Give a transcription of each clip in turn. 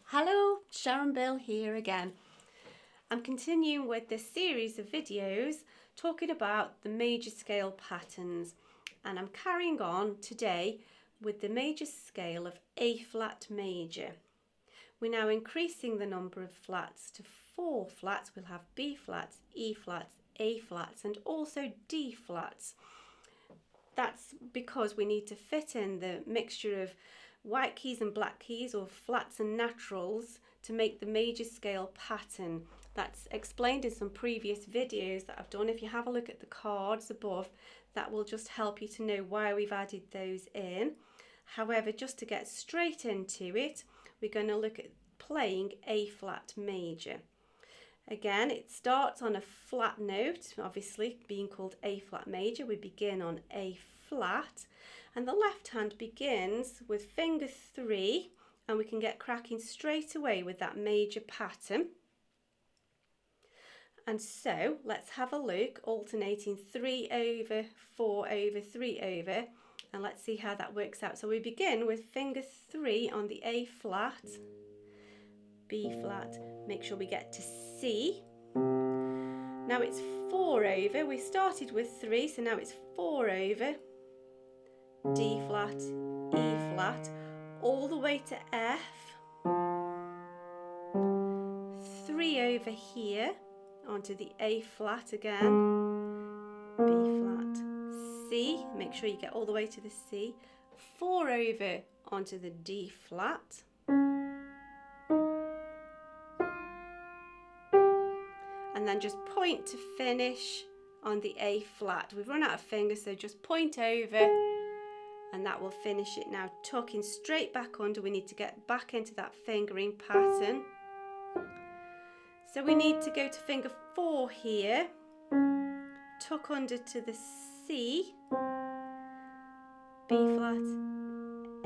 Hello, Sharon Bill here again. I'm continuing with this series of videos talking about the major scale patterns, and I'm carrying on today with the major scale of A flat major. We're now increasing the number of flats to 4 flats. We'll have B flats, E flats, A flats and also D flats. That's because we need to fit in the mixture of white keys and black keys, or flats and naturals, to make the major scale pattern. That's explained in some previous videos that I've done. If you have a look at the cards above, that will just help you to know why we've added those in. However, just to get straight into it, we're going to look at playing A flat major. Again, it starts on a flat note, obviously being called A flat major. We begin on A flat, and the left hand begins with finger 3, and we can get cracking straight away with that major pattern. And so let's have a look, alternating 3 over, 4 over, 3 over, and let's see how that works out. So we begin with finger 3 on the A flat, B flat, make sure we get to C. Now it's 4 over, we started with 3, so now it's 4 over, D flat, E flat, all the way to F, 3 over here, onto the A flat again, B flat, C, make sure you get all the way to the C, 4 over onto the D flat, and then just point to finish on the A flat. We've run out of fingers, so just point over and that will finish it. Now tucking straight back under, we need to get back into that fingering pattern. So we need to go to finger 4 here, tuck under to the C, B flat,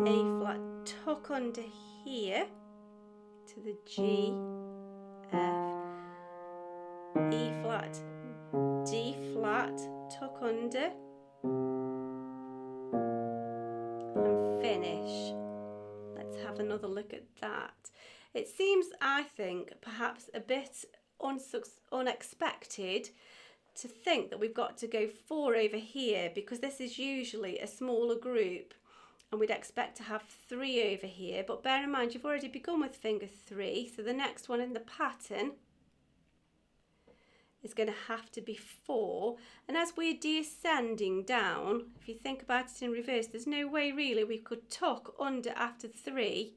A flat, tuck under here to the G, F, E flat, D flat, tuck under and finish. Let's have another look at that. It seems, I think, perhaps a bit unexpected to think that we've got to go 4 over here, because this is usually a smaller group and we'd expect to have 3 over here, but bear in mind you've already begun with finger 3, so the next one in the pattern is going to have to be 4, and as we're descending down, if you think about it in reverse, there's no way really we could tuck under after 3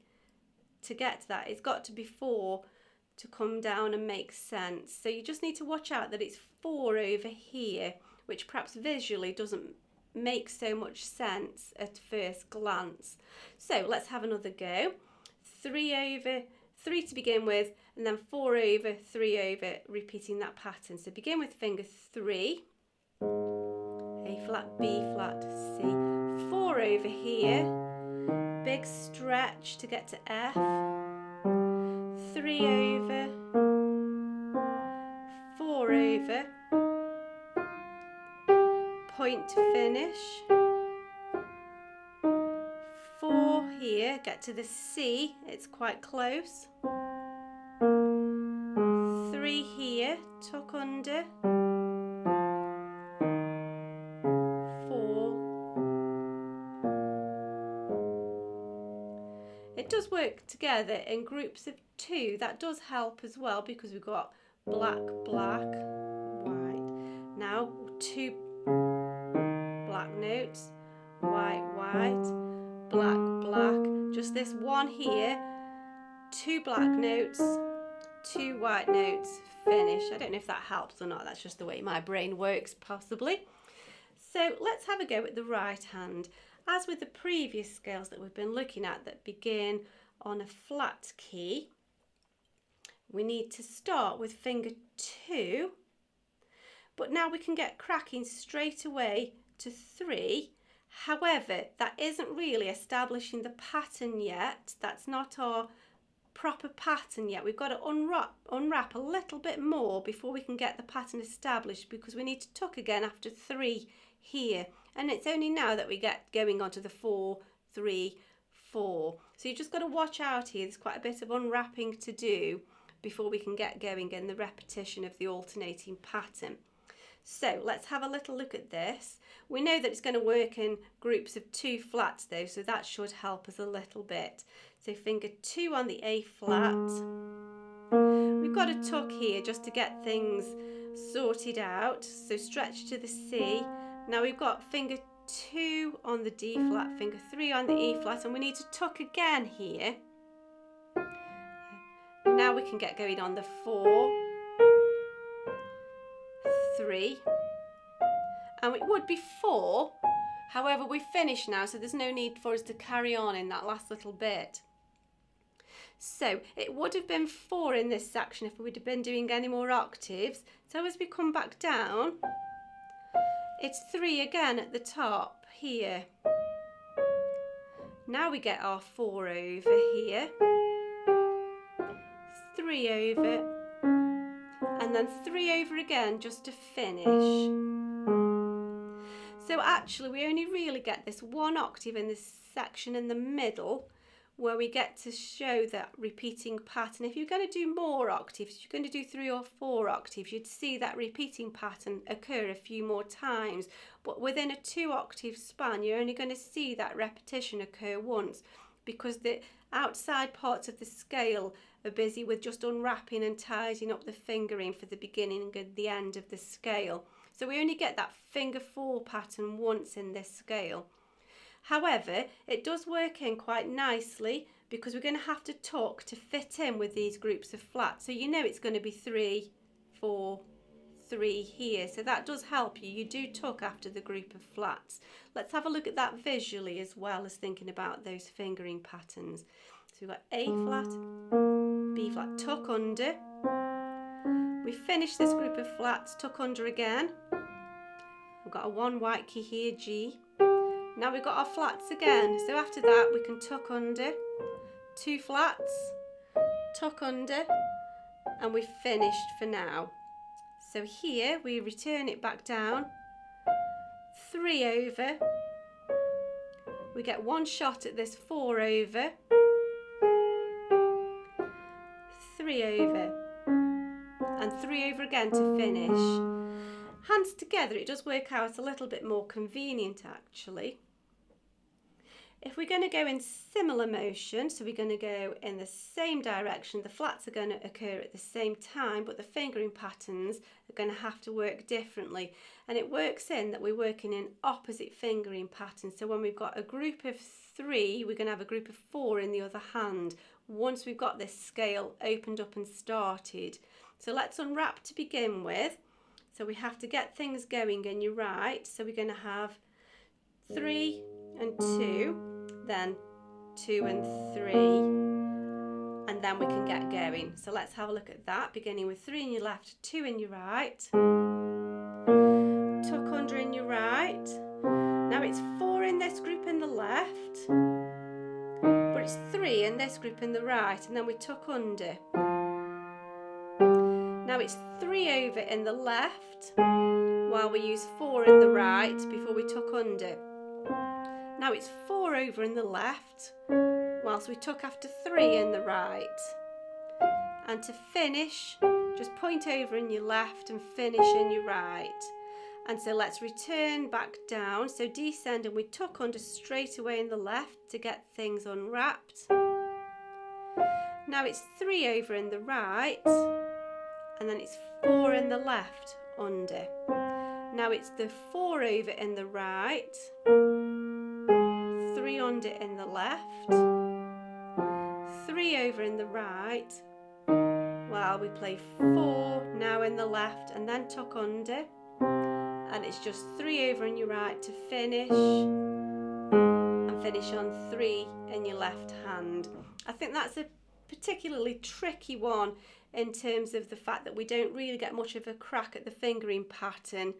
to get to that. It's got to be 4 to come down and make sense. So you just need to watch out that it's 4 over here, which perhaps visually doesn't make so much sense at first glance. So let's have another go. 3 over, 3 to begin with, and then 4 over, 3 over, repeating that pattern. So begin with finger 3, A flat, B flat, C, 4 over here, big stretch to get to F, 3 over, 4 over, point to finish, 4 here, get to the C, it's quite close, 3 here, tuck under, 4. It does work together in groups of 2, that does help as well, because we've got black, black, white. Now 2 black notes, white, white, black, black, just this one here, 2 black notes, 2 white notes, finish. I don't know if that helps or not, that's just the way my brain works possibly. So let's have a go at the right hand. As with the previous scales that we've been looking at that begin on a flat key, we need to start with finger 2, but now we can get cracking straight away to 3. However, that isn't really establishing the pattern yet. That's not our proper pattern yet. We've got to unwrap a little bit more before we can get the pattern established, because we need to tuck again after 3 here, and it's only now that we get going on to the 4, 3, 4. So you've just got to watch out here. There's quite a bit of unwrapping to do before we can get going in the repetition of the alternating pattern. So let's have a little look at this. We know that it's going to work in groups of 2 flats though, so that should help us a little bit. So finger 2 on the A flat. We've got a tuck here just to get things sorted out. So stretch to the C. Now we've got finger 2 on the D flat, finger 3 on the E flat, and we need to tuck again here. Now we can get going on the 4, 3, and it would be 4. However, we've finished now, so there's no need for us to carry on in that last little bit. So it would have been 4 in this section if we would have been doing any more octaves. So as we come back down, it's 3 again at the top here. Now we get our 4 over here, 3 over, and then 3 over again just to finish. So actually we only really get this 1 octave in this section in the middle, where we get to show that repeating pattern. If you're going to do more octaves, you're going to do 3 or 4 octaves, you'd see that repeating pattern occur a few more times. But within a 2 octave span, you're only going to see that repetition occur once, because the outside parts of the scale are busy with just unwrapping and tidying up the fingering for the beginning and the end of the scale. So we only get that finger 4 pattern once in this scale. However, it does work in quite nicely because we're going to have to tuck to fit in with these groups of flats. So you know it's going to be 3, 4, 3 here. So that does help you. You do tuck after the group of flats. Let's have a look at that visually as well as thinking about those fingering patterns. So we've got A flat, B flat, tuck under. We finish this group of flats, tuck under again. We've got a 1 white key here, G. Now we've got our flats again, so after that we can tuck under, 2 flats, tuck under, and we've finished for now. So here we return it back down, 3 over, we get 1 shot at this 4 over, 3 over, and 3 over again to finish. Hands together, it does work out a little bit more convenient actually. If we're going to go in similar motion, so we're going to go in the same direction, the flats are going to occur at the same time, but the fingering patterns are going to have to work differently. And it works in that we're working in opposite fingering patterns. So when we've got a group of 3, we're going to have a group of 4 in the other hand, once we've got this scale opened up and started. So let's unwrap to begin with. So we have to get things going in your right. So we're going to have 3 and 2, then 2 and 3, and then we can get going. So let's have a look at that, beginning with 3 in your left, 2 in your right, tuck under in your right. Now it's 4 in this group in the left, but it's 3 in this group in the right, and then we tuck under. Now it's 3 over in the left, while we use 4 in the right before we tuck under. Now it's 4 over in the left, whilst we tuck after 3 in the right. And to finish, just point over in your left and finish in your right. And so let's return back down. So descend and we tuck under straight away in the left to get things unwrapped. Now it's 3 over in the right, and then it's 4 in the left under. Now it's the 4 over in the right, 3 under in the left, 3 over in the right, while we play 4 now in the left and then tuck under, and it's just 3 over in your right to finish, and finish on 3 in your left hand. I think that's a particularly tricky one in terms of the fact that we don't really get much of a crack at the fingering pattern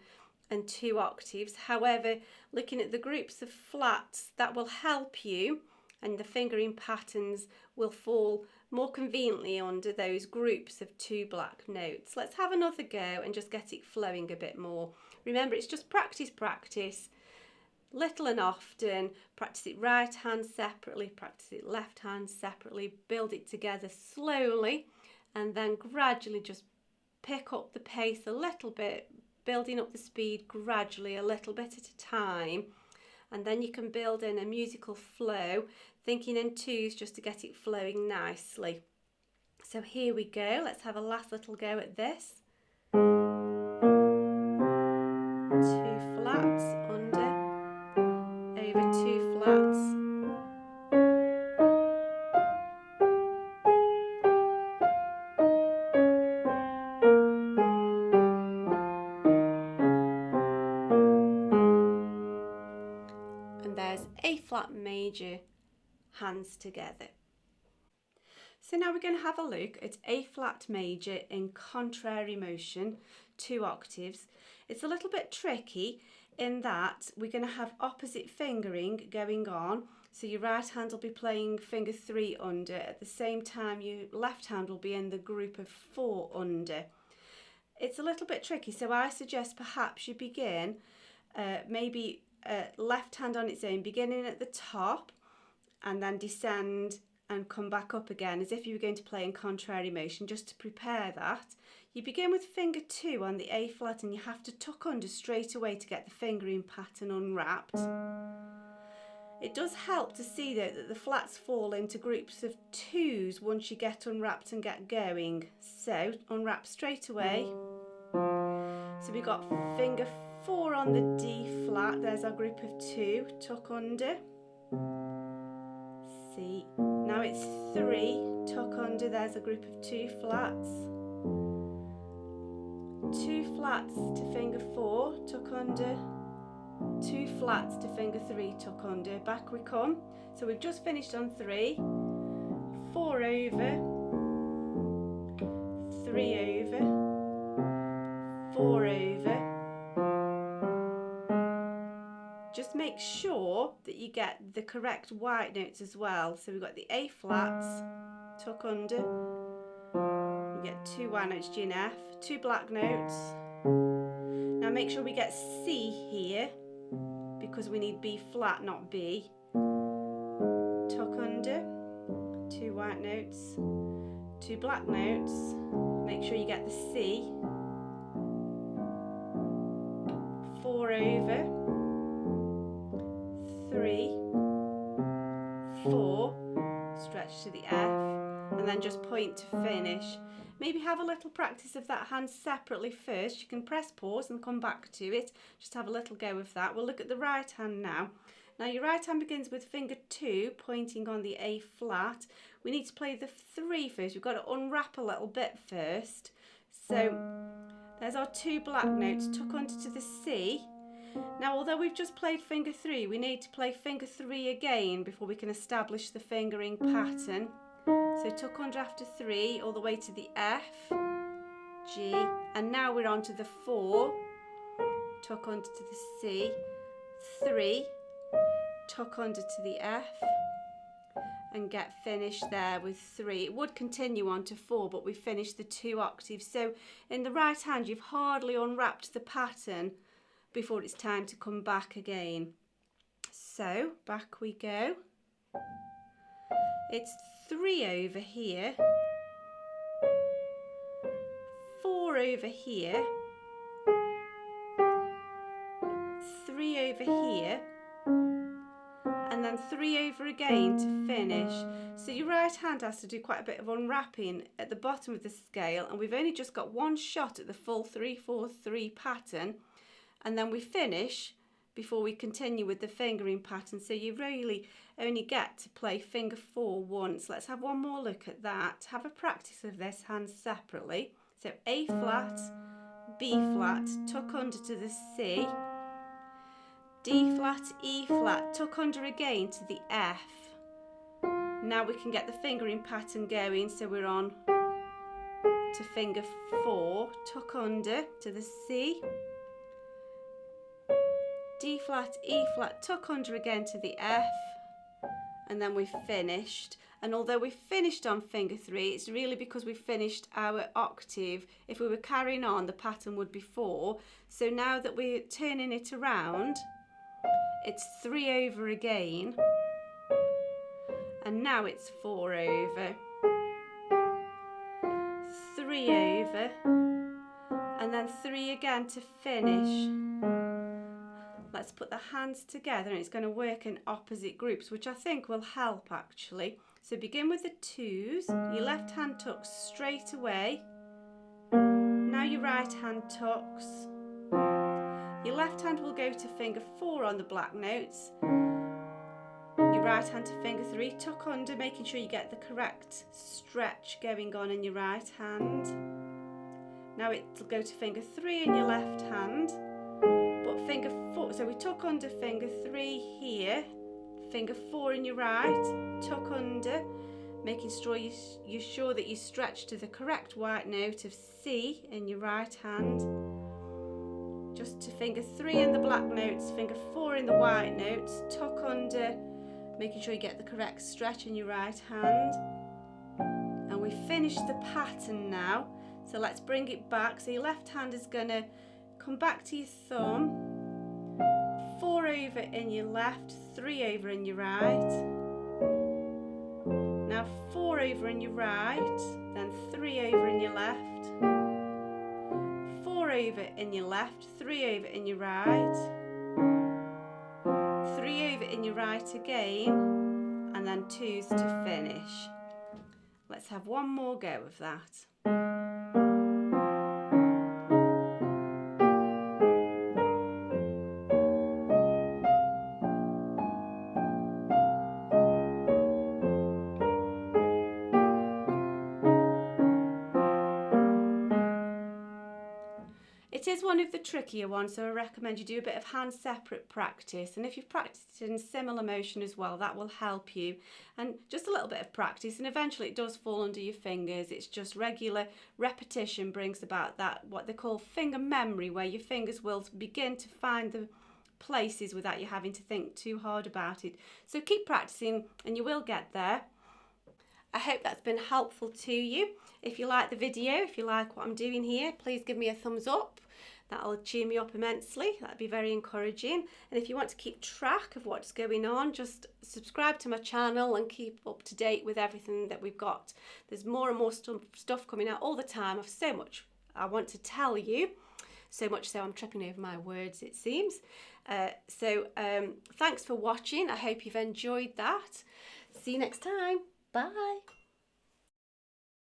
and 2 octaves. However, looking at the groups of flats, that will help you, and the fingering patterns will fall more conveniently under those groups of 2 black notes. Let's have another go and just get it flowing a bit more. Remember, it's just practice, practice, little and often. Practice it right hand separately, practice it left hand separately, build it together slowly, and then gradually just pick up the pace a little bit, building up the speed gradually, a little bit at a time. And then you can build in a musical flow, thinking in twos just to get it flowing nicely. So here we go, let's have a last little go at this. 2 flats under, over 2 flats. And there's A flat major, hands together. So now we're going to have a look at A flat major in contrary motion, 2 octaves. It's a little bit tricky in that we're going to have opposite fingering going on. So your right hand will be playing finger 3 under, at the same time your left hand will be in the group of 4 under. It's a little bit tricky, so I suggest perhaps you begin maybe left hand on its own, beginning at the top and then descend and come back up again as if you were going to play in contrary motion. Just to prepare that, you begin with finger 2 on the A flat and you have to tuck under straight away to get the fingering pattern unwrapped. It does help to see though that the flats fall into groups of 2s once you get unwrapped and get going. So unwrap straight away. So we've got finger 4 on the D flat, there's our group of 2, tuck under. C. Now it's 3, tuck under, there's a group of 2 flats. 2 flats to finger 4, tuck under. 2 flats to finger 3, tuck under. Back we come. So we've just finished on 3. 4 over. 3 over. 4 over. Just make sure that you get the correct white notes as well. So we've got the A flats, tuck under. We get 2 white notes, G and F, 2 black notes. Now make sure we get C here because we need B flat, not B. Tuck under, 2 white notes, 2 black notes. Make sure you get the C. 4 over. 3, 4, stretch to the F, and then just point to finish. Maybe have a little practice of that hand separately first. You can press pause and come back to it. Just have a little go of that. We'll look at the right hand now. Now your right hand begins with finger 2 pointing on the A flat. We need to play the 3 first. We've got to unwrap a little bit first. So there's our 2 black notes, tuck under to the C. Now although we've just played finger 3, we need to play finger 3 again before we can establish the fingering pattern. So tuck under after 3 all the way to the F, G, and now we're on to the 4, tuck under to the C, 3, tuck under to the F, and get finished there with 3. It would continue on to 4, but we finished the 2 octaves. So in the right hand you've hardly unwrapped the pattern before it's time to come back again. So back we go. It's 3 over here, 4 over here, 3 over here, and then 3 over again to finish. So your right hand has to do quite a bit of unwrapping at the bottom of the scale, and we've only just got one shot at the full 3-4-3 pattern. And then we finish before we continue with the fingering pattern. So you really only get to play finger 4 once. Let's have one more look at that. Have a practice of this hand separately. So A flat, B flat, tuck under to the C, D flat, E flat, tuck under again to the F. Now we can get the fingering pattern going. So we're on to finger 4, tuck under to the C, D flat, E flat, tuck under again to the F, and then we've finished. And although we finished on finger 3, it's really because we finished our octave. If we were carrying on, the pattern would be 4. So now that we're turning it around, it's 3 over again, and now it's 4 over, 3 over, and then 3 again to finish. Let's put the hands together, and it's going to work in opposite groups, which I think will help actually. So begin with the 2s, your left hand tucks straight away. Now your right hand tucks. Your left hand will go to finger 4 on the black notes. Your right hand to finger 3, tuck under, making sure you get the correct stretch going on in your right hand. Now it'll go to finger 3 in your left hand, but finger 4, so we tuck under finger 3 here, finger 4 in your right, tuck under, making sure you're sure that you stretch to the correct white note of C in your right hand. Just to finger 3 in the black notes, finger 4 in the white notes, tuck under, making sure you get the correct stretch in your right hand. And we finish the pattern now, so let's bring it back. So your left hand is going to come back to your thumb, 4 over in your left, 3 over in your right. Now 4 over in your right, then 3 over in your left, 4 over in your left, 3 over in your right, 3 over in your right again, and then 2s to finish. Let's have one more go of that. It is one of the trickier ones, so I recommend you do a bit of hand separate practice, and if you've practiced in similar motion as well, that will help you. And just a little bit of practice, and eventually it does fall under your fingers. It's just regular repetition brings about that, what they call finger memory, where your fingers will begin to find the places without you having to think too hard about it. So keep practicing and you will get there. I hope that's been helpful to you. If you like the video, if you like what I'm doing here, please give me a thumbs up. That'll cheer me up immensely. That'd be very encouraging. And if you want to keep track of what's going on, just subscribe to my channel and keep up to date with everything that we've got. There's more and more stuff coming out all the time. I've so much I want to tell you. So much so I'm tripping over my words, it seems. Thanks for watching. I hope you've enjoyed that. See you next time. Bye.